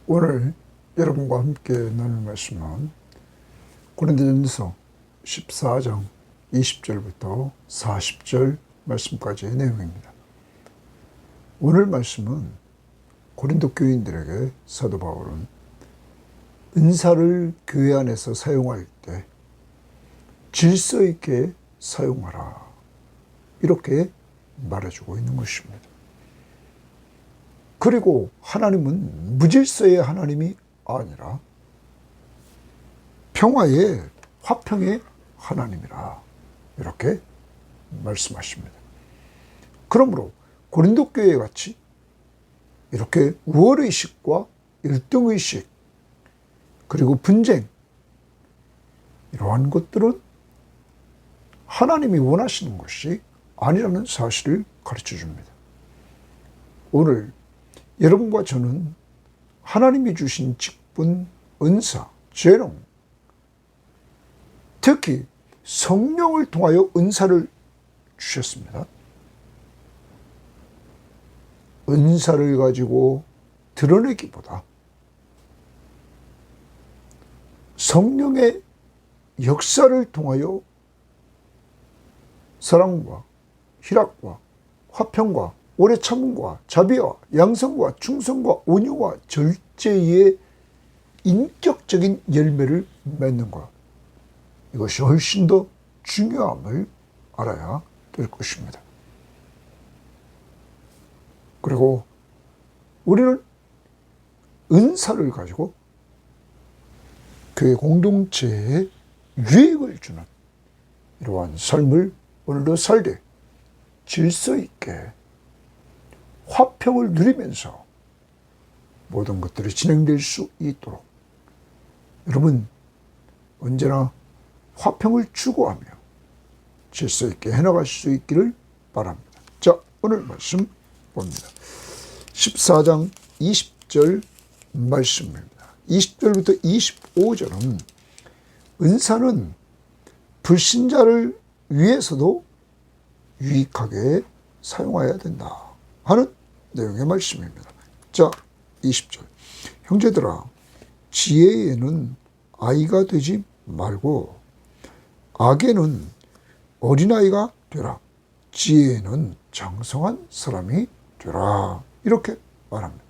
오늘 여러분과 함께 나눌 말씀은 고린도전서 14장 20절부터 40절 말씀까지의 내용입니다. 오늘 말씀은 고린도 교인들에게 사도 바울은 은사를 교회 안에서 사용할 때 질서 있게 사용하라, 이렇게 말해주고 있는 것입니다. 그리고 하나님은 무질서의 하나님이 아니라 평화의, 화평의 하나님이라, 이렇게 말씀하십니다. 그러므로 고린도 교회 같이 이렇게 우월의식과 일등의식, 그리고 분쟁, 이러한 것들은 하나님이 원하시는 것이 아니라는 사실을 가르쳐 줍니다. 오늘 여러분과 저는 하나님이 주신 직분, 은사, 재능, 특히 성령을 통하여 은사를 주셨습니다. 은사를 가지고 드러내기보다 성령의 역사를 통하여 사랑과 희락과 화평과 오래 참음과 자비와 양성과 충성과 온유와 절제의 인격적인 열매를 맺는 것, 이것이 훨씬 더 중요함을 알아야 될 것입니다. 그리고 우리는 은사를 가지고 교회 공동체에 유익을 주는 이러한 삶을 오늘도 살되 질서 있게 화평을 누리면서 모든 것들이 진행될 수 있도록 여러분 언제나 화평을 추구하며 질서 있게 해나갈 수 있기를 바랍니다. 자, 오늘 말씀 봅니다. 14장 20절 말씀입니다. 20절부터 25절은 은사는 불신자를 위해서도 유익하게 사용해야 된다 하는 내용의 말씀입니다. 자, 20절. 형제들아, 지혜에는 아이가 되지 말고 악에는 어린아이가 되라. 지혜에는 장성한 사람이 되라. 이렇게 말합니다.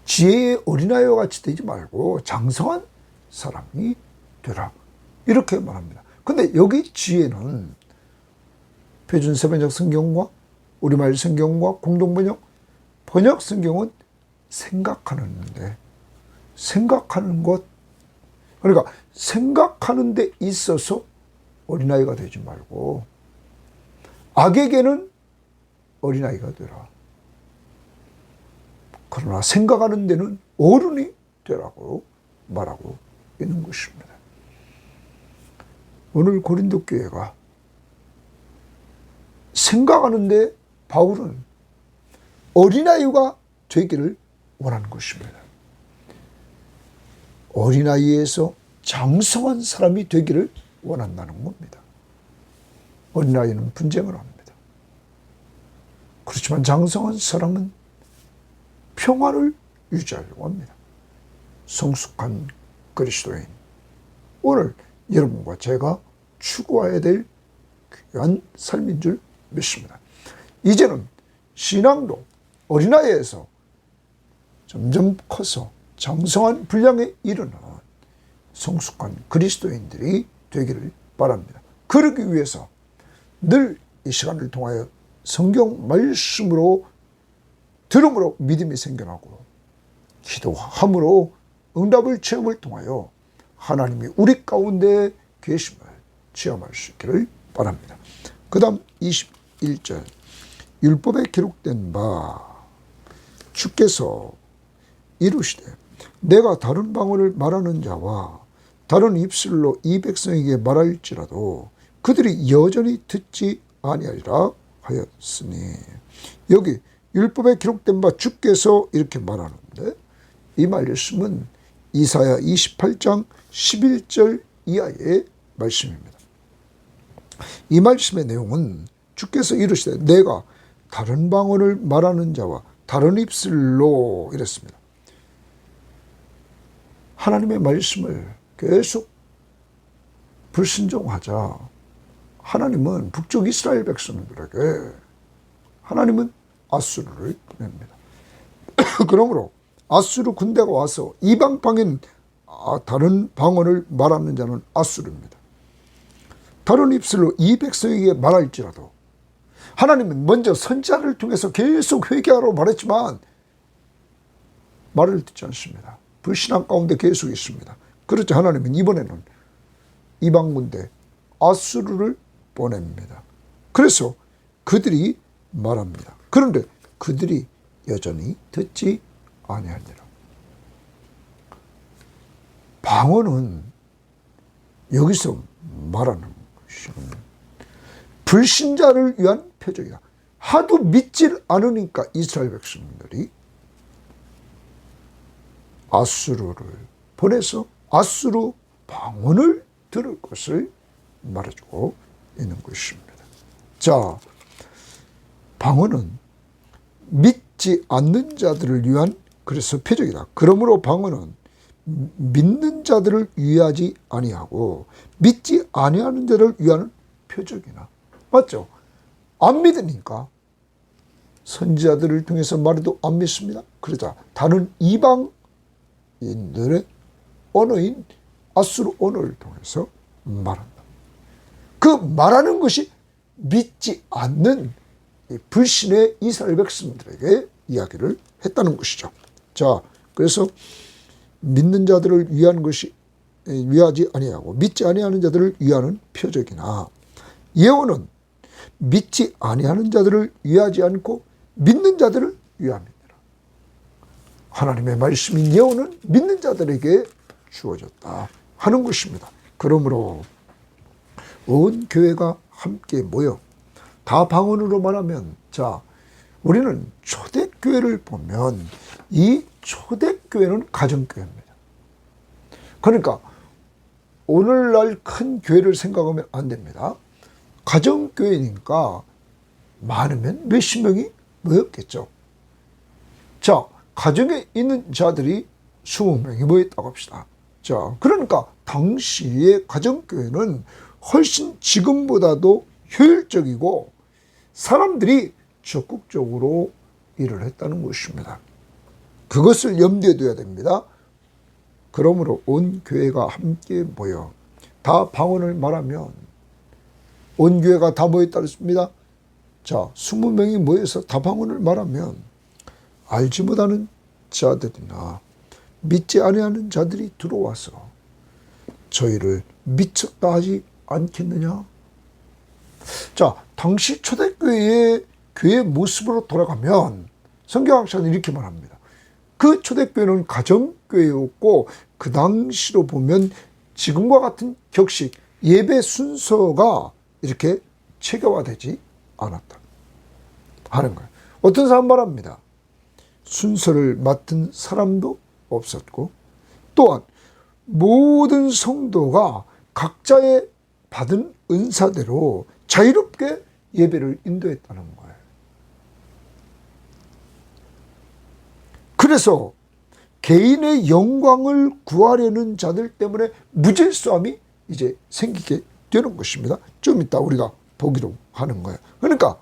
지혜의 어린아이와 같이 되지 말고 장성한 사람이 되라. 이렇게 말합니다. 근데 여기 지혜는 표준 세번역 성경과 우리말 성경과 공동번역, 번역 성경은 생각하는데, 생각하는 것, 그러니까 생각하는 데 있어서 어린아이가 되지 말고 악에게는 어린아이가 되라. 그러나 생각하는 데는 어른이 되라고 말하고 있는 것입니다. 오늘 고린도 교회가 생각하는데 바울은 어린아이가 되기를 원하는 것입니다. 어린아이에서 장성한 사람이 되기를 원한다는 겁니다. 어린아이는 분쟁을 합니다. 그렇지만 장성한 사람은 평화를 유지하려고 합니다. 성숙한 그리스도인, 오늘 여러분과 제가 추구해야 될 귀한 삶인 줄 믿습니다. 이제는 신앙도 어린아이에서 점점 커서 장성한 분량에 이르는 성숙한 그리스도인들이 되기를 바랍니다. 그러기 위해서 늘 이 시간을 통하여 성경 말씀으로 들음으로 믿음이 생겨나고 기도함으로 응답을 체험을 통하여 하나님이 우리 가운데 계심을 체험할 수 있기를 바랍니다. 그 다음 21절. 율법에 기록된 바 주께서 이루시되 내가 다른 방언을 말하는 자와 다른 입술로 이 백성에게 말할지라도 그들이 여전히 듣지 아니하리라 하였으니, 여기 율법에 기록된 바 주께서 이렇게 말하는데 이 말씀은 이사야 28장 11절 이하의 말씀입니다. 이 말씀의 내용은 주께서 이르시되 내가 다른 방언을 말하는 자와 다른 입술로 이랬습니다. 하나님의 말씀을 계속 불순종하자 하나님은 북쪽 이스라엘 백성들에게 하나님은 아수르를 보냅니다. 그러므로 아수르 군대가 와서 이방 방인 다른 방언을 말하는 자는 아수르입니다. 다른 입술로 이 백성에게 말할지라도 하나님은 먼저 선지자를 통해서 계속 회개하라고 말했지만 말을 듣지 않습니다. 불신앙 가운데 계속 있습니다. 그렇죠. 하나님은 이번에는 이방 군대 아수르를 보냅니다. 그래서 그들이 말합니다. 그런데 그들이 여전히 듣지 아니하니라. 방언은 여기서 말하는 것은 불신자를 위한 표적이다. 하도 믿질 않으니까 이스라엘 백성들이 아수르를 보내서 아수르 방언을 들을 것을 말해주고 있는 것입니다. 자, 방언은 믿지 않는 자들을 위한 그래서 표적이다. 그러므로 방언은 믿는 자들을 위하지 아니하고 믿지 아니하는 자를 위하는 표적이나 맞죠? 안 믿으니까 선지자들을 통해서 말해도 안 믿습니다. 그러자 다른 이방인들의 언어인 아수르 언어를 통해서 말한다. 그 말하는 것이 믿지 않는 불신의 이스라엘 백성들에게 이야기를 했다는 것이죠. 자, 그래서 믿는 자들을 위한 것이 위하지 아니하고 믿지 아니하는 자들을 위하는 표적이나 예언은 믿지 아니하는 자들을 위하지 않고 믿는 자들을 위함이니라. 하나님의 말씀인 예언은 믿는 자들에게 주어졌다 하는 것입니다. 그러므로 온 교회가 함께 모여 다 방언으로 말하면 자, 우리는 초대교회를 보면 이 초대교회는 가정교회입니다. 그러니까 오늘날 큰 교회를 생각하면 안 됩니다. 가정교회니까 많으면 몇십 명이 모였겠죠. 자, 가정에 있는 자들이 20명이 모였다고 합시다. 자, 그러니까 당시의 가정교회는 훨씬 지금보다도 효율적이고 사람들이 적극적으로 일을 했다는 것입니다. 그것을 염두에 둬야 됩니다. 그러므로 온 교회가 함께 모여 다 방언을 말하면 온 교회가 다 모였다 그랬습니다. 자, 20명이 모여서 다 방언을 말하면 알지 못하는 자들이나 믿지 아니하는 자들이 들어와서 저희를 미쳤다 하지 않겠느냐? 자, 당시 초대교회의 교회 모습으로 돌아가면 성경학자는 이렇게 말합니다. 그 초대교회는 가정교회였고 그 당시로 보면 지금과 같은 격식, 예배 순서가 이렇게 체계화되지 않았다 하는 거예요. 어떤 사람 말합니다. 순서를 맡은 사람도 없었고 또한 모든 성도가 각자의 받은 은사대로 자유롭게 예배를 인도했다는 거예요. 그래서 개인의 영광을 구하려는 자들 때문에 무질서함이 이제 생기게 되는 것입니다. 좀 이따 우리가 보기로 하는 거예요. 그러니까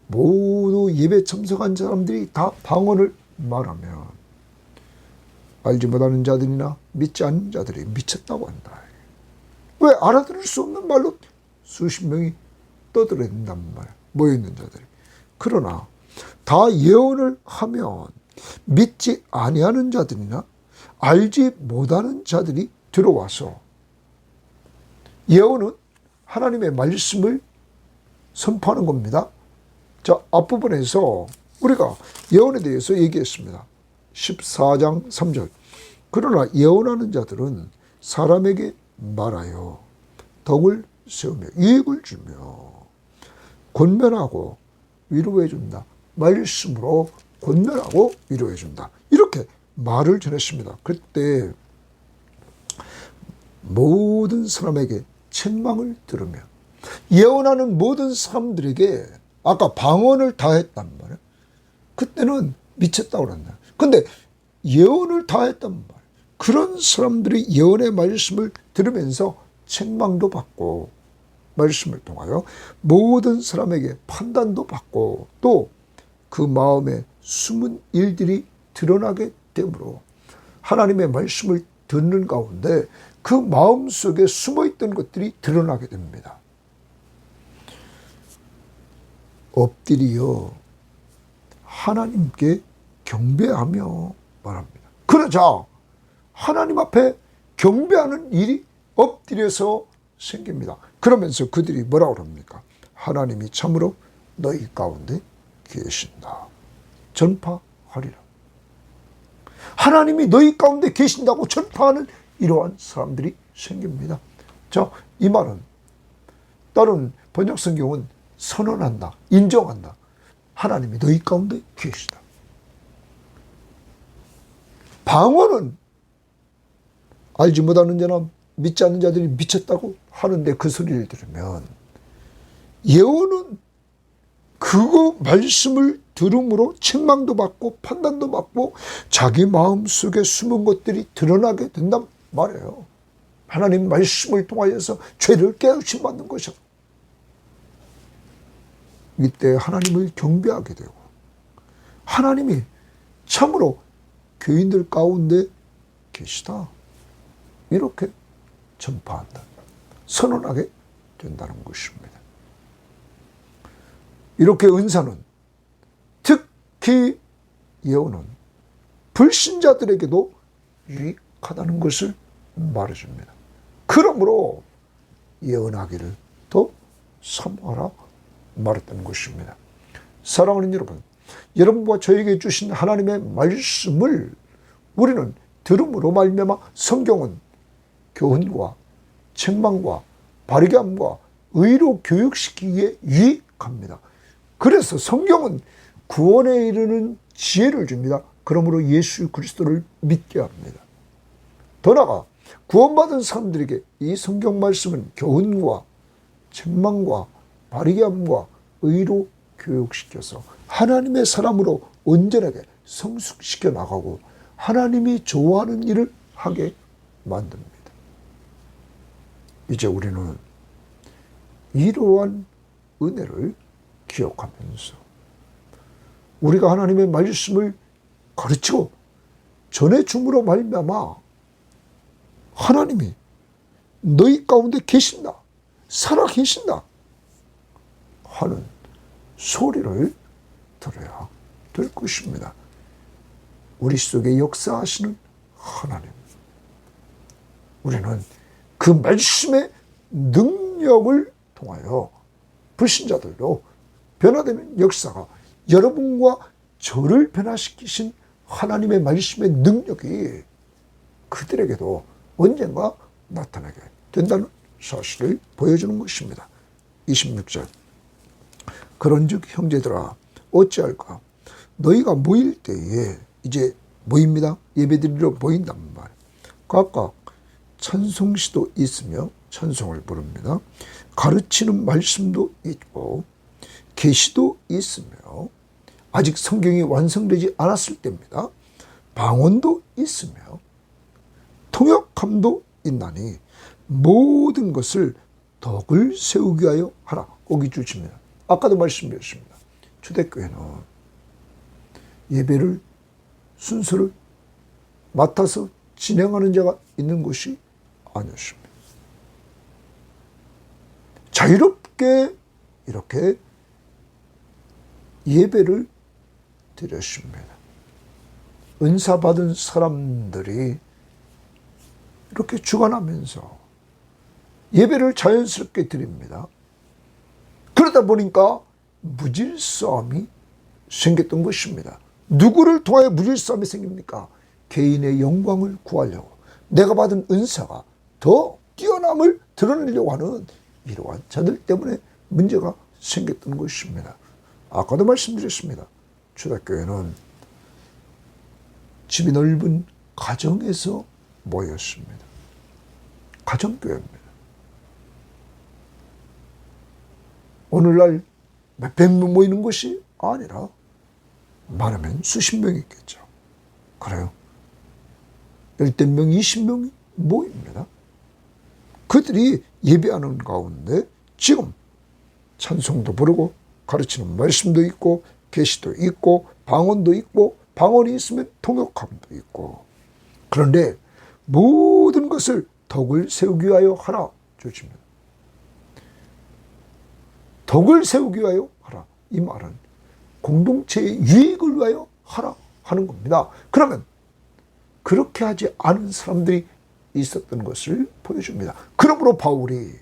모두 예배 참석한 사람들이 다 방언을 말하면 알지 못하는 자들이나 믿지 않는 자들이 미쳤다고 한다. 왜? 알아들을 수 없는 말로 수십 명이 떠들어댄단 말이야. 모여있는 자들이. 그러나 다 예언을 하면 믿지 아니하는 자들이나 알지 못하는 자들이 들어와서 예언은 하나님의 말씀을 선포하는 겁니다. 자, 앞부분에서 우리가 예언에 대해서 얘기했습니다. 14장 3절. 그러나 예언하는 자들은 사람에게 말하여 덕을 세우며 유익을 주며 권면하고 위로해 준다. 말씀으로 권면하고 위로해 준다. 이렇게 말을 전했습니다. 그때 모든 사람에게 책망을 들으며 예언하는 모든 사람들에게 아까 방언을 다 했단 말이에요. 그때는 미쳤다고 그랬나. 근데 예언을 다 했단 말이에요. 그런 사람들이 예언의 말씀을 들으면서 책망도 받고 말씀을 통하여 모든 사람에게 판단도 받고 또 그 마음에 숨은 일들이 드러나게 되므로 하나님의 말씀을 듣는 가운데 그 마음속에 숨어있던 것들이 드러나게 됩니다. 엎드려 하나님께 경배하며 말합니다. 그러자 하나님 앞에 경배하는 일이 엎드려서 생깁니다. 그러면서 그들이 뭐라고 합니까? 하나님이 참으로 너희 가운데 계신다. 전파하리라. 하나님이 너희 가운데 계신다고 전파하는 이러한 사람들이 생깁니다. 자, 이 말은 다른 번역 성경은 선언한다, 인정한다. 하나님이 너희 가운데 계시다. 방언은 알지 못하는 자나 믿지 않는 자들이 미쳤다고 하는데 그 소리를 들으면, 예언은 그거 말씀을 들음으로 책망도 받고 판단도 받고 자기 마음속에 숨은 것들이 드러나게 된단 말이에요. 하나님 말씀을 통하여서 죄를 깨우침 받는 것이요. 이때 하나님을 경배하게 되고 하나님이 참으로 교인들 가운데 계시다. 이렇게 전파한다. 선언하게 된다는 것입니다. 이렇게 은사는, 특히 예언은 불신자들에게도 유익하다는 것을 말해줍니다. 그러므로 예언하기를 더 사모하라 말했다는 것입니다. 사랑하는 여러분, 여러분과 저에게 주신 하나님의 말씀을 우리는 들음으로 말미암아 성경은 교훈과 책망과 바르게 함과 의로 교육시키기에 유익합니다. 그래서 성경은 구원에 이르는 지혜를 줍니다. 그러므로 예수 그리스도를 믿게 합니다. 더 나아가 구원받은 사람들에게 이 성경 말씀은 교훈과 책망과 바르게 함과 의로 교육시켜서 하나님의 사람으로 온전하게 성숙시켜 나가고 하나님이 좋아하는 일을 하게 만듭니다. 이제 우리는 이러한 은혜를 기억하면서 우리가 하나님의 말씀을 가르치고 전해줌으로 말미암아 하나님이 너희 가운데 계신다, 살아 계신다 하는 소리를 들어야 될 것입니다. 우리 속에 역사하시는 하나님, 우리는 그 말씀의 능력을 통하여 불신자들도 변화되는 역사가, 여러분과 저를 변화시키신 하나님의 말씀의 능력이 그들에게도 언젠가 나타나게 된다는 사실을 보여주는 것입니다. 26절, 그런즉 형제들아 어찌할까? 너희가 모일 때에, 이제 모입니다. 예배드리러 모인단 말. 각각 찬송시도 있으며 찬송을 부릅니다. 가르치는 말씀도 있고 계시도 있으며, 아직 성경이 완성되지 않았을 때입니다. 방언도 있으며 통역함도 있나니 모든 것을 덕을 세우기 위하여 하라. 거기 주십니다. 아까도 말씀드렸습니다. 초대교회는 예배를 순서를 맡아서 진행하는 자가 있는 것이 아니었습니다. 자유롭게 이렇게 예배를 드렸습니다. 은사 받은 사람들이 이렇게 주관하면서 예배를 자연스럽게 드립니다. 그러다 보니까 무질서함이 생겼던 것입니다. 누구를 통하여 무질서함이 생깁니까? 개인의 영광을 구하려고, 내가 받은 은사가 더 뛰어남을 드러내려고 하는 이러한 자들 때문에 문제가 생겼던 것입니다. 아까도 말씀드렸습니다. 초대교회는 집이 넓은 가정에서 모였습니다. 가정교회입니다. 오늘날 몇백 명 모이는 것이 아니라 많으면 수십 명이 있겠죠. 그래요. 열댓 명, 20명이 모입니다. 그들이 예배하는 가운데 지금 찬송도 부르고 가르치는 말씀도 있고 계시도 있고 방언도 있고 방언이 있으면 통역함도 있고, 그런데 모든 것을 덕을 세우기 위하여 하라 주십니다. 덕을 세우기 위하여 하라. 이 말은 공동체의 유익을 위하여 하라 하는 겁니다. 그러면 그렇게 하지 않은 사람들이 있었던 것을 보여줍니다. 그러므로 바울이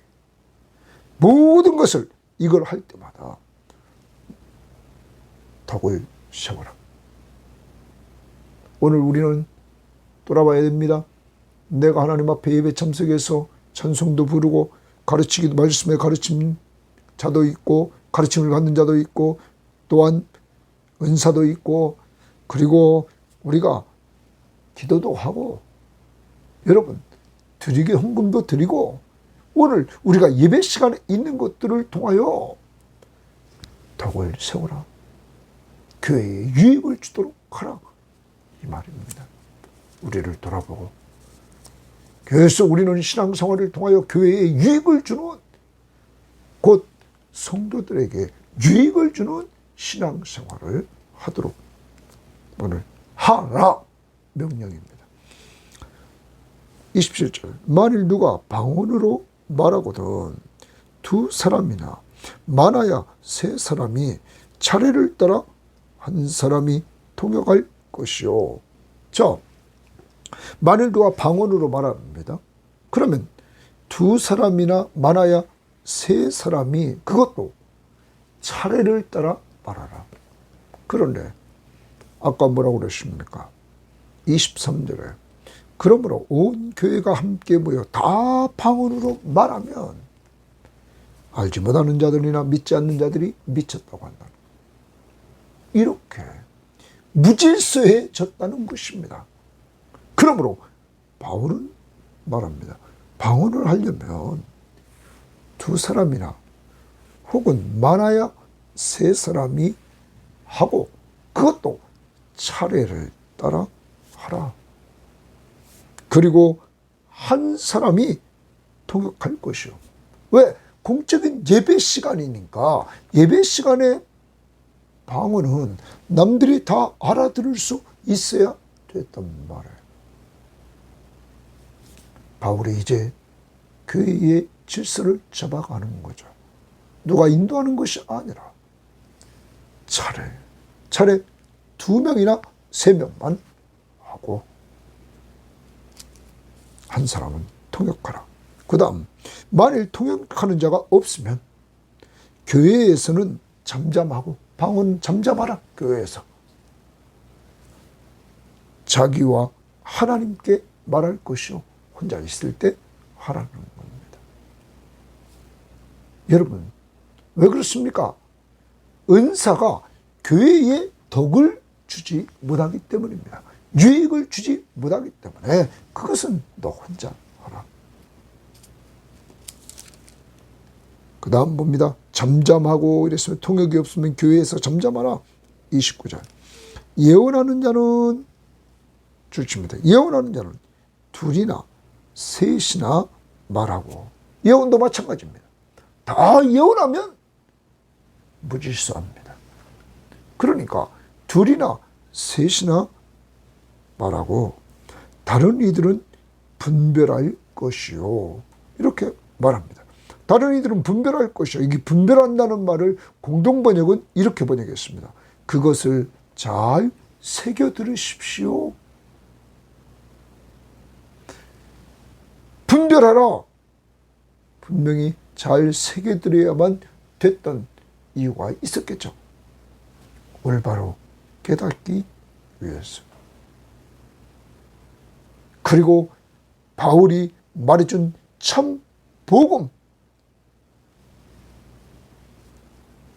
모든 것을 이걸 할 때마다 덕을 세워라. 오늘 우리는 돌아봐야 됩니다. 내가 하나님 앞에 예배 참석해서 찬송도 부르고 가르치기도, 말씀에 가르친 자도 있고 가르침을 받는 자도 있고 또한 은사도 있고, 그리고 우리가 기도도 하고 여러분 드리게 헌금도 드리고, 오늘 우리가 예배 시간에 있는 것들을 통하여 덕을 세워라. 교회에 유익을 주도록 하라. 이 말입니다. 우리를 돌아보고 교회에서 우리는 신앙생활을 통하여 교회에 유익을 주는, 곧 성도들에게 유익을 주는 신앙생활을 하도록 오늘 하라 명령입니다. 27절, 만일 누가 방언으로 말하거든 두 사람이나 많아야 세 사람이 차례를 따라 한 사람이 통역할 것이요. 자, 만일 누가 방언으로 말합니다. 그러면 두 사람이나 많아야 세 사람이 그것도 차례를 따라 말하라. 그런데 아까 뭐라고 그랬습니까? 23절에 그러므로 온 교회가 함께 모여 다 방언으로 말하면 알지 못하는 자들이나 믿지 않는 자들이 미쳤다고 한다. 이렇게 무질서해졌다는 것입니다. 그러므로 바울은 말합니다. 방언을 하려면 두 사람이나 혹은 많아야 세 사람이 하고 그것도 차례를 따라 하라. 그리고 한 사람이 통역할 것이요. 왜? 공적인 예배 시간이니까. 예배 시간에 방언은 남들이 다 알아들을 수 있어야 됐단 말이에요. 바울이 이제 교회의 질서를 잡아가는 거죠. 누가 인도하는 것이 아니라 차례 2명이나 3명만 하고 한 사람은 통역하라. 그 다음 만일 통역하는 자가 없으면 교회에서는 잠잠하고, 방언 잠잠하라. 교회에서 자기와 하나님께 말할 것이요 혼자 있을 때 하라는 겁니다. 여러분 왜 그렇습니까? 은사가 교회에 덕을 주지 못하기 때문입니다. 유익을 주지 못하기 때문에 그것은 너 혼자 하라. 그 다음 봅니다. 잠잠하고 이랬으면 통역이 없으면 교회에서 잠잠하라. 29절. 예언하는 자는 주십니다. 예언하는 자는 둘이나 셋이나 말하고, 예언도 마찬가지입니다. 다 예언하면 무질서합니다. 그러니까 둘이나 셋이나 말하고 다른 이들은 분별할 것이요. 이렇게 말합니다. 다른 이들은 분별할 것이요. 이게 분별한다는 말을 공동번역은 이렇게 번역했습니다. 그것을 잘 새겨 들으십시오. 분별하라. 분명히 잘 새겨 들어야만 됐던 이유가 있었겠죠. 올바로 깨닫기 위해서. 그리고 바울이 말해준 참 복음,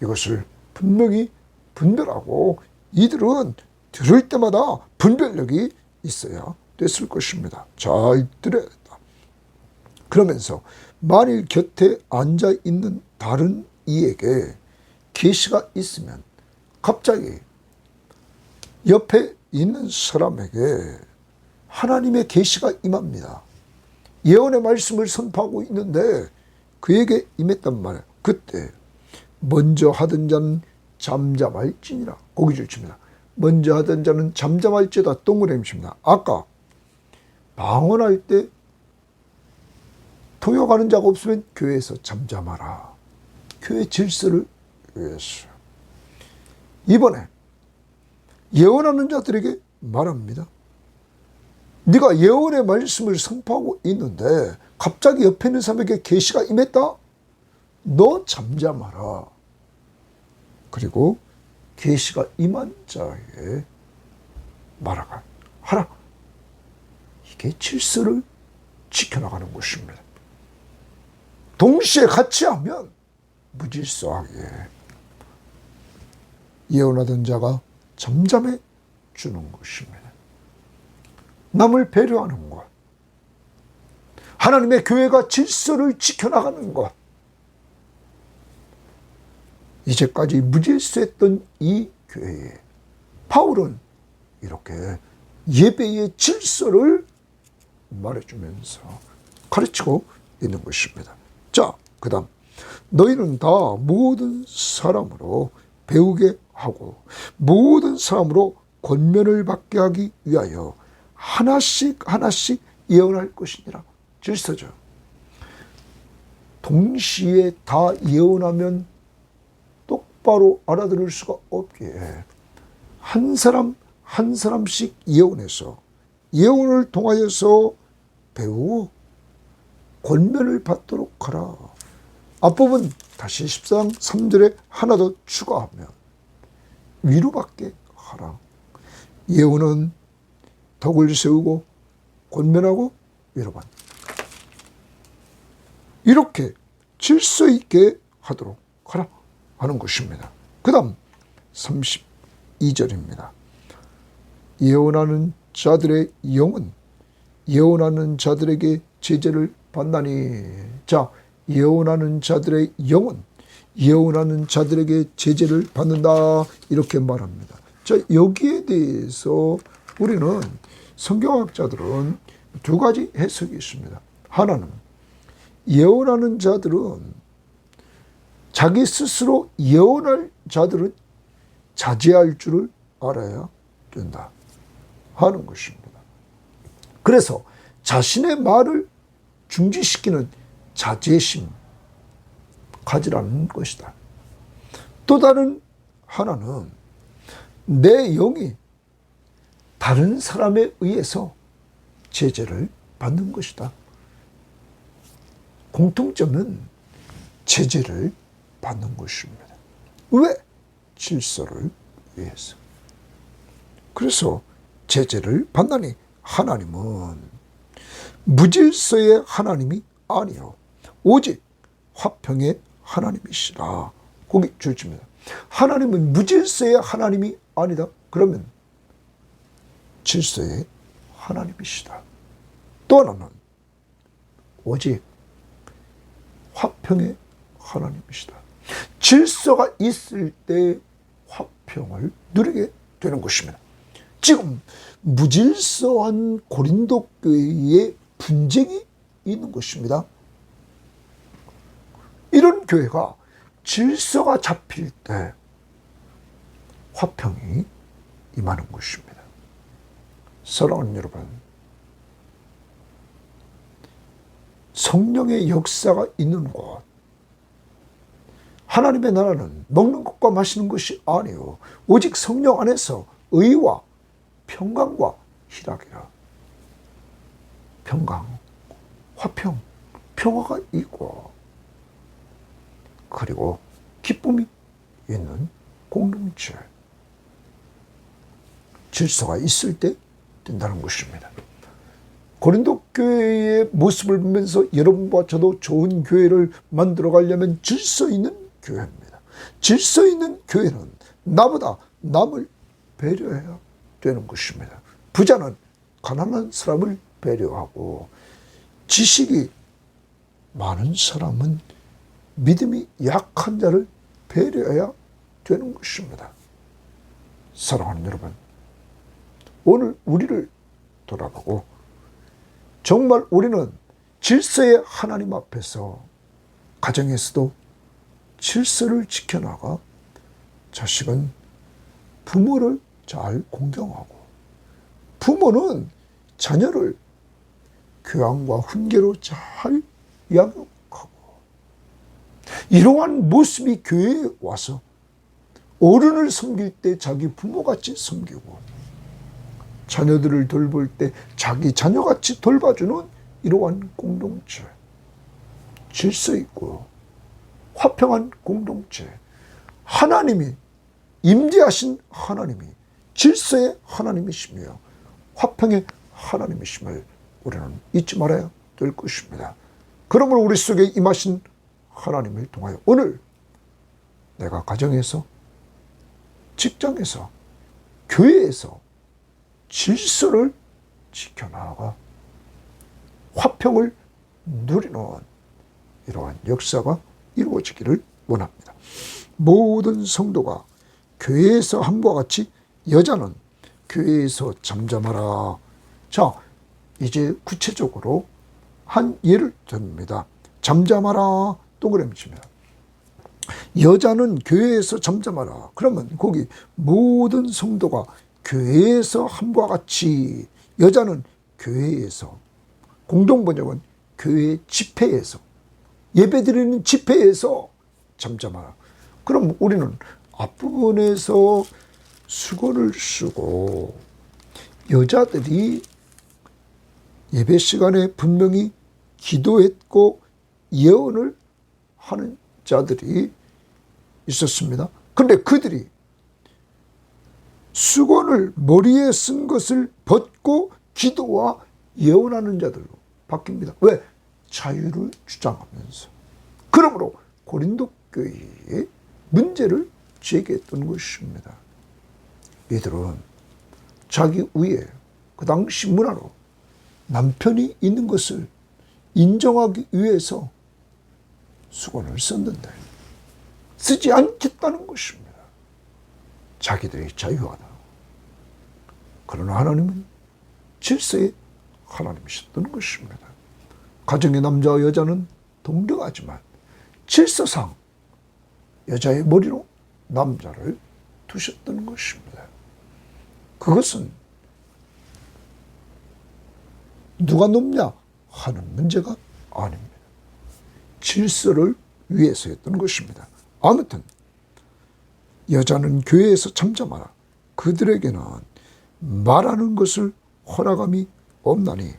이것을 분명히 분별하고 이들은 들을 때마다 분별력이 있어야 됐을 것입니다. 잘 들어야 된다. 그러면서 만일 곁에 앉아있는 다른 이에게 계시가 있으면 갑자기 옆에 있는 사람에게 하나님의 계시가 임합니다. 예언의 말씀을 선포하고 있는데 그에게 임했단 말이에요. 그때 먼저 하던 자는 잠잠할지니라. 고기줄 칩니다. 먼저 하던 자는 잠잠할지다. 동그라미 칩니다. 아까 방언할 때 통역하는 자가 없으면 교회에서 잠잠하라. 교회 질서를 위해서. 이번에 예언하는 자들에게 말합니다. 네가 예언의 말씀을 선포하고 있는데 갑자기 옆에 있는 사람에게 계시가 임했다? 너 잠잠하라. 그리고 계시가 임한 자에게 말하라. 하라. 이게 질서를 지켜나가는 것입니다. 동시에 같이 하면 무질서하게 예언하던 자가 잠잠해 주는 것입니다. 남을 배려하는 것, 하나님의 교회가 질서를 지켜나가는 것, 이제까지 무질서했던 이 교회에 바울은 이렇게 예배의 질서를 말해주면서 가르치고 있는 것입니다. 자, 그 다음 너희는 다 모든 사람으로 배우게 하고 모든 사람으로 권면을 받게 하기 위하여 하나씩 예언할 것이니라. 질서죠. 동시에 다 예언하면 똑바로 알아들을 수가 없기에 한 사람 한 사람씩 예언해서 예언을 통하여서 배우고 권면을 받도록 하라. 앞부분 다시 14장 3절에 하나 더 추가하면 위로받게 하라. 예언은 덕을 세우고 권면하고 위로받는, 이렇게 질서 있게 하도록 하라 하는 것입니다. 그 다음 32절입니다. 예언하는 자들의 영은 예언하는 자들에게 제재를 받나니. 자, 예언하는 자들의 영은 예언하는 자들에게 제재를 받는다, 이렇게 말합니다. 자, 여기에 대해서 우리는 성경학자들은 두 가지 해석이 있습니다. 하나는 예언하는 자들은 자기 스스로 예언할 자들은 자제할 줄을 알아야 된다 하는 것입니다. 그래서 자신의 말을 중지시키는 자제심 가지라는 것이다. 또 다른 하나는 내 영이 다른 사람에 의해서 제재를 받는 것이다. 공통점은 제재를 받는 것입니다. 왜? 질서를 위해서. 그래서 제재를 받나니 하나님은 무질서의 하나님이 아니요 오직 화평의 하나님이시라. 거기 줄집니다. 하나님은 무질서의 하나님이 아니다. 그러면 질서의 하나님이시다. 또 하나는 오직 화평의 하나님이시다. 질서가 있을 때 화평을 누리게 되는 것입니다. 지금 무질서한 고린도 교회에 분쟁이 있는 것입니다. 이런 교회가 질서가 잡힐 때 화평이 임하는 것입니다. 사랑하는 여러분, 성령의 역사가 있는 곳, 하나님의 나라는 먹는 것과 마시는 것이 아니요 오직 성령 안에서 의와 평강과 희락이라. 평강, 화평, 평화가 있고 그리고 기쁨이 있는 공동체, 질서가 있을 때 된다는 것입니다. 고린도 교회의 모습을 보면서 여러분과 저도 좋은 교회를 만들어 가려면 질서 있는 교회입니다. 질서 있는 교회는 나보다 남을 배려해야 되는 것입니다. 부자는 가난한 사람을 배려하고 지식이 많은 사람은 믿음이 약한 자를 배려해야 되는 것입니다. 사랑하는 여러분, 오늘 우리를 돌아보고 정말 우리는 질서의 하나님 앞에서 가정에서도 질서를 지켜나가 자식은 부모를 잘 공경하고 부모는 자녀를 교양과 훈계로 잘 양육하고 이러한 모습이 교회에 와서 어른을 섬길 때 자기 부모같이 섬기고 자녀들을 돌볼 때 자기 자녀같이 돌봐주는 이러한 공동체, 질서 있고 화평한 공동체, 하나님이 임재하신 하나님이 질서의 하나님이시며 화평의 하나님이심을 우리는 잊지 말아야 될 것입니다. 그러므로 우리 속에 임하신 하나님을 통하여 오늘 내가 가정에서, 직장에서, 교회에서 질서를 지켜나가 화평을 누리는 이러한 역사가 이루어지기를 원합니다. 모든 성도가 교회에서 함과 같이 여자는 교회에서 잠잠하라. 자, 이제 구체적으로 한 예를 듭니다. 잠잠하라 동그라미칩니다. 여자는 교회에서 잠잠하라. 그러면 거기 모든 성도가 교회에서 함과 같이, 여자는 교회에서, 공동번역은 교회 집회에서, 예배드리는 집회에서 잠잠하라. 그럼 우리는 앞부분에서 수건을 쓰고 여자들이 예배 시간에 분명히 기도했고 예언을 하는 자들이 있었습니다. 그런데 그들이 수건을 머리에 쓴 것을 벗고 기도와 예언하는 자들로 바뀝니다. 왜? 자유를 주장하면서. 그러므로 고린도 교회에 문제를 제기했던 것입니다. 이들은 자기 위에 그 당시 문화로 남편이 있는 것을 인정하기 위해서 수건을 썼는데 쓰지 않겠다는 것입니다. 자기들이 자유하다. 그러나 하나님은 질서의 하나님이셨던 것입니다. 가정의 남자와 여자는 동등하지만 질서상 여자의 머리로 남자를 두셨던 것입니다. 그것은 누가 높냐 하는 문제가 아닙니다. 질서를 위해서였던 것입니다. 아무튼 여자는 교회에서 잠잠하라. 그들에게는 말하는 것을 허락함이 없나니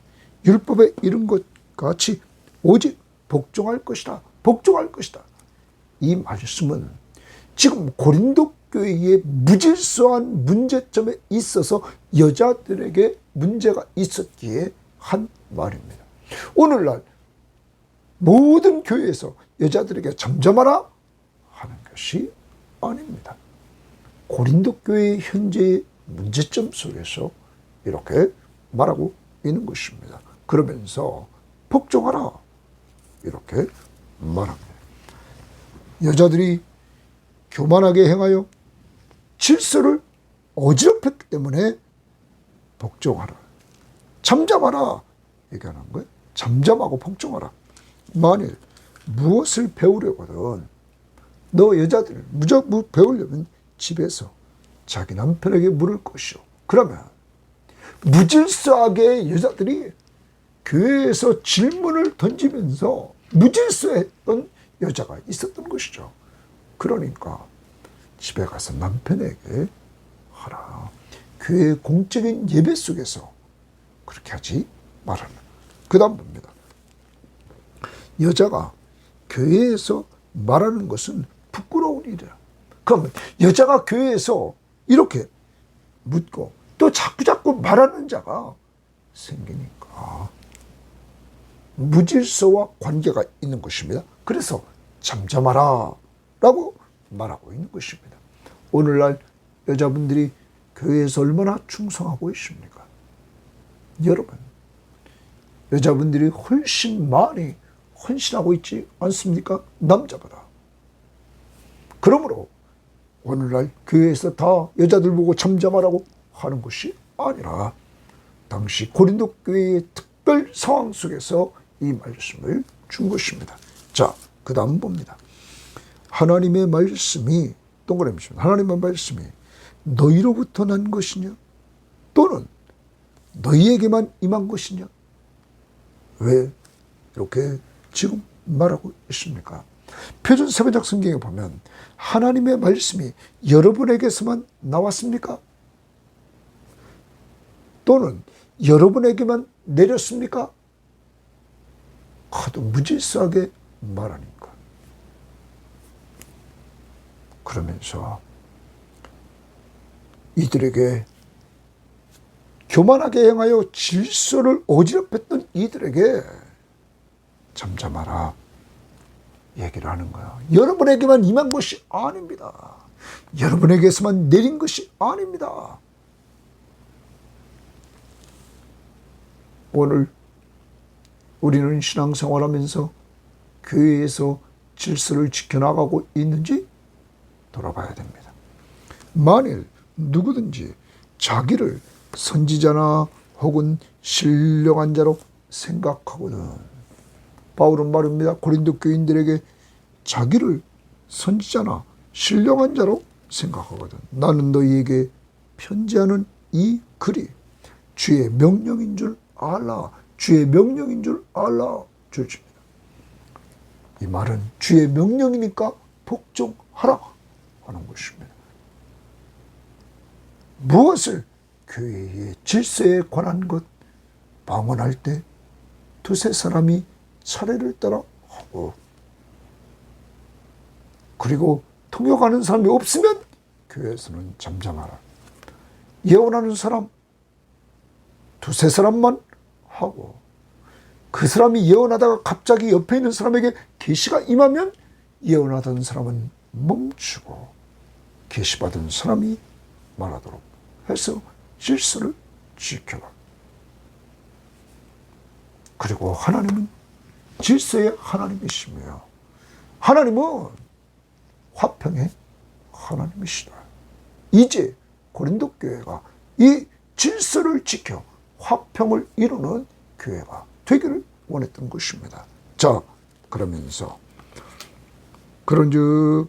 율법에 이른 것 같이 오직 복종할 것이다. 복종할 것이다. 이 말씀은 지금 고린도 교회의 무질서한 문제점에 있어서 여자들에게 문제가 있었기에 한 말입니다. 오늘날 모든 교회에서 여자들에게 잠잠하라 하는 것이 아닙니다. 고린도 교회의 현재의 문제점 속에서 이렇게 말하고 있는 것입니다. 그러면서 복종하라 이렇게 말합니다. 여자들이 교만하게 행하여 질서를 어지럽혔기 때문에 복종하라. 잠잠하라 얘기하는 거예요. 잠잠하고 복종하라. 만일 무엇을 배우려거든 너 여자들 무조건 배우려면 집에서 자기 남편에게 물을 것이오. 그러면 무질서하게 여자들이 교회에서 질문을 던지면서 무질서했던 여자가 있었던 것이죠. 그러니까 집에 가서 남편에게 하라. 교회의 공적인 예배 속에서 그렇게 하지 말아라. 그 다음 봅니다. 여자가 교회에서 말하는 것은 부끄러운 일이야. 그러면 여자가 교회에서 이렇게 묻고 또 자꾸 말하는 자가 생기니까 무질서와 관계가 있는 것입니다. 그래서 잠잠하라 라고 말하고 있는 것입니다. 오늘날 여자분들이 교회에서 얼마나 충성하고 있습니까? 여러분, 여자분들이 훨씬 많이 헌신하고 있지 않습니까? 남자보다. 그러므로 오늘날 교회에서 다 여자들 보고 잠잠하라고 하는 것이 아니라 당시 고린도 교회의 특별 상황 속에서 이 말씀을 준 것입니다. 자, 그 다음 봅니다. 하나님의 말씀이 동그라미입니다. 하나님의 말씀이 너희로부터 난 것이냐? 또는 너희에게만 임한 것이냐? 왜 이렇게 지금 말하고 있습니까? 표준 세번역 성경에 보면 하나님의 말씀이 여러분에게서만 나왔습니까? 또는 여러분에게만 내렸습니까? 하도 무질서하게 말하니까. 그러면서 이들에게 교만하게 행하여 질서를 어지럽혔던 이들에게 잠잠하라 얘기를 하는 거야. 여러분에게만 임한 것이 아닙니다. 여러분에게서만 내린 것이 아닙니다. 오늘 우리는 신앙생활하면서 교회에서 질서를 지켜나가고 있는지 돌아봐야 됩니다. 만일 누구든지 자기를 선지자나 혹은 신령한 자로 생각하거든, 바울은 말합니다. 고린도 교인들에게 자기를 선지자나 신령한 자로 생각하거든 나는 너희에게 편지하는 이 글이 주의 명령인 줄 알라. 주의 명령인 줄 알라. 주십니다. 이 말은 주의 명령이니까 복종하라 하는 것입니다. 무엇을? 교회의 질서에 관한 것 방언할 때 두세 사람이 차례를 따라 하고, 그리고 통역하는 사람이 없으면 교회에서는 잠잠하라. 예언하는 사람 두세 사람만 하고, 그 사람이 예언하다가 갑자기 옆에 있는 사람에게 계시가 임하면 예언하던 사람은 멈추고 계시받은 사람이 말하도록 해서 질서를 지켜라. 그리고 하나님은 질서의 하나님이시며 하나님은 화평의 하나님이시다. 이제 고린도 교회가 이 질서를 지켜 화평을 이루는 교회가 되기를 원했던 것입니다. 자, 그러면서 그런즉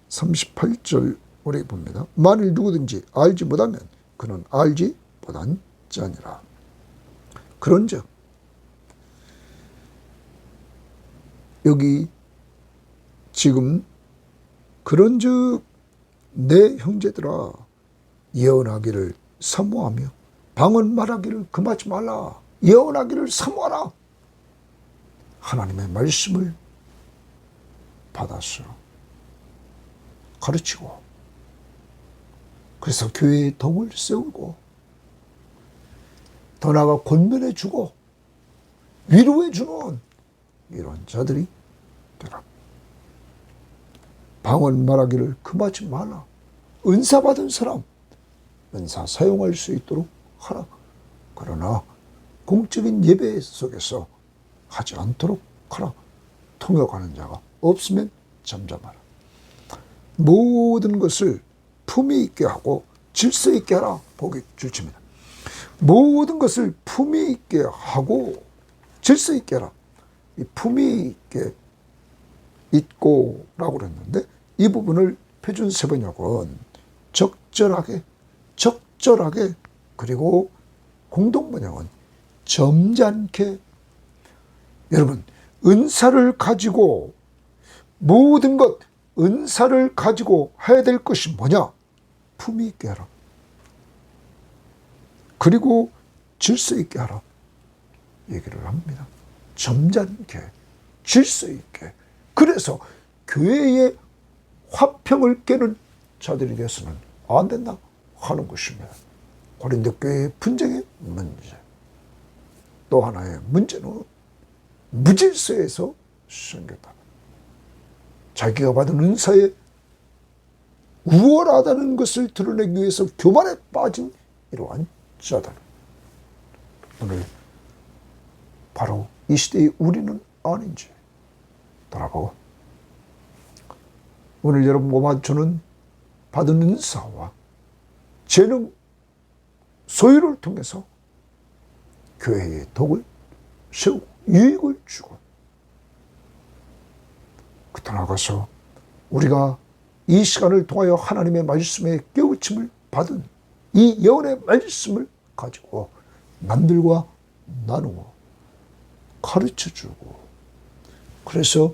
38절 우리 봅니다. 만일 누구든지 알지 못하면 그는 알지 못한 자니라. 그런즉 여기 지금 그런즉 내 형제들아 예언하기를 사모하며 방언 말하기를 금하지 말라. 예언하기를 사모하라. 하나님의 말씀을 받았어 가르치고, 그래서 교회에 덕을 세우고 더 나아가 권면해 주고 위로해 주는 이런 자들이 되라. 방언 말하기를 금하지 말라. 은사 받은 사람 은사 사용할 수 있도록 하라. 그러나 공적인 예배 속에서 하지 않도록 하라. 통역하는 자가 없으면 잠잠하라. 모든 것을 품위 있게 하고 질서 있게 하라. 보기 줄칩니다. 모든 것을 품위 있게 하고 질서 있게 하라. 이 품위 있게 있고라고 그랬는데 이 부분을 표준 세번역은 적절하게 그리고 공동번역은 점잖게. 여러분, 은사를 가지고 모든 것 은사를 가지고 해야 될 것이 뭐냐? 품위 있게 하라. 그리고 질서 있게 하라 얘기를 합니다. 점잖게 질서 있게. 그래서 교회의 화평을 깨는 자들이 되어서는 안 된다 하는 것입니다. 고린도 교회의 분쟁의 문제. 또 하나의 문제는 무질서에서 생겼다. 자기가 받은 은사에 우월하다는 것을 드러내기 위해서 교만에 빠진 이러한 자들. 오늘 바로 이 시대의 우리는 아닌지 돌아보고, 오늘 여러분과 저는 받은 은사와 재능, 소유를 통해서 교회의 덕을 세우고 유익을 주고, 그때 나가서 우리가 이 시간을 통하여 하나님의 말씀에 깨우침을 받은 이 예언의 말씀을 가지고 남들과 나누고 가르쳐주고, 그래서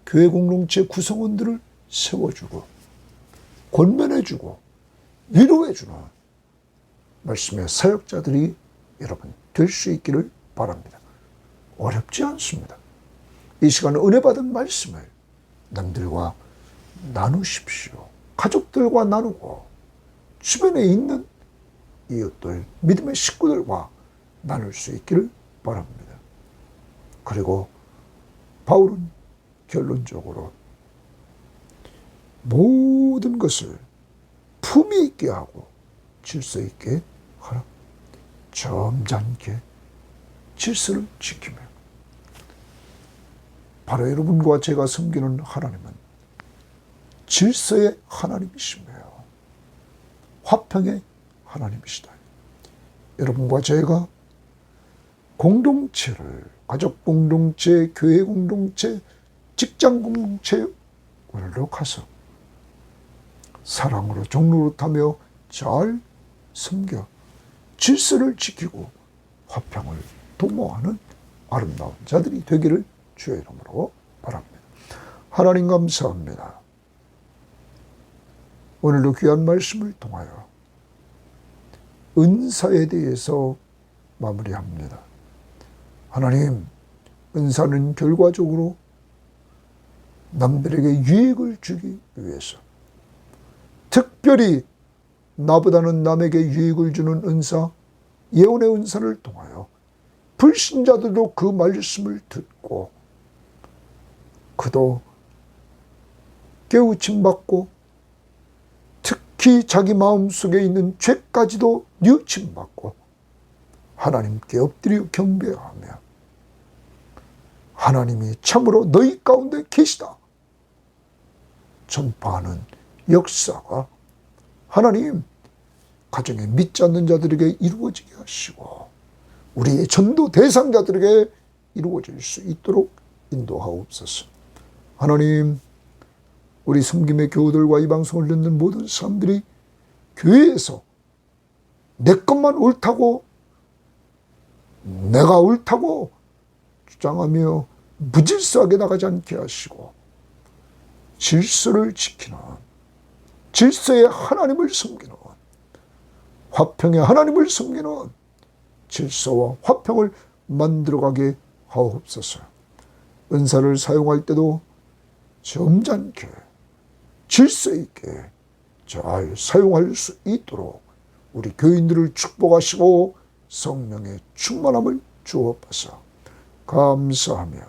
교회 공동체 구성원들을 세워주고 권면해주고 위로해주는 말씀의 사역자들이 여러분 될 수 있기를 바랍니다. 어렵지 않습니다. 이 시간 은혜 받은 말씀을 남들과 나누십시오. 가족들과 나누고 주변에 있는 이웃들, 믿음의 식구들과 나눌 수 있기를 바랍니다. 그리고 바울은 결론적으로 모든 것을 품위 있게 하고 질서 있게 하라. 점잖게 질서를 지키며, 바로 여러분과 제가 섬기는 하나님은 질서의 하나님이시며 화평의 하나님이시다. 여러분과 제가 공동체를, 가족 공동체, 교회 공동체, 직장 공동체 오늘로 가서 사랑으로 종로릇하며 잘 섬겨 질서를 지키고 화평을 도모하는 아름다운 자들이 되기를 주의 이름으로 바랍니다. 하나님 감사합니다. 오늘도 귀한 말씀을 통하여 은사에 대해서 마무리합니다. 하나님, 은사는 결과적으로 남들에게 유익을 주기 위해서, 특별히 나보다는 남에게 유익을 주는 은사, 예언의 은사를 통하여 불신자들도 그 말씀을 듣고 그도 깨우침 받고, 특히 자기 마음속에 있는 죄까지도 뉘우침 받고 하나님께 엎드려 경배하며 하나님이 참으로 너희 가운데 계시다 전파하는 역사가 하나님 가정에 믿지 않는 자들에게 이루어지게 하시고 우리의 전도 대상자들에게 이루어질 수 있도록 인도하옵소서. 하나님, 우리 섬김의 교우들과 이 방송을 듣는 모든 사람들이 교회에서 내 것만 옳다고, 내가 옳다고 주장하며 무질서하게 나가지 않게 하시고 질서를 지키는, 질서의 하나님을 섬기는, 화평의 하나님을 섬기는 질서와 화평을 만들어가게 하옵소서. 은사를 사용할 때도 점잖게 질서 있게 잘 사용할 수 있도록 우리 교인들을 축복하시고 성령의 충만함을 주옵소서. 감사하며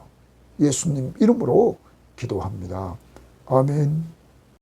예수님 이름으로 기도합니다. 아멘.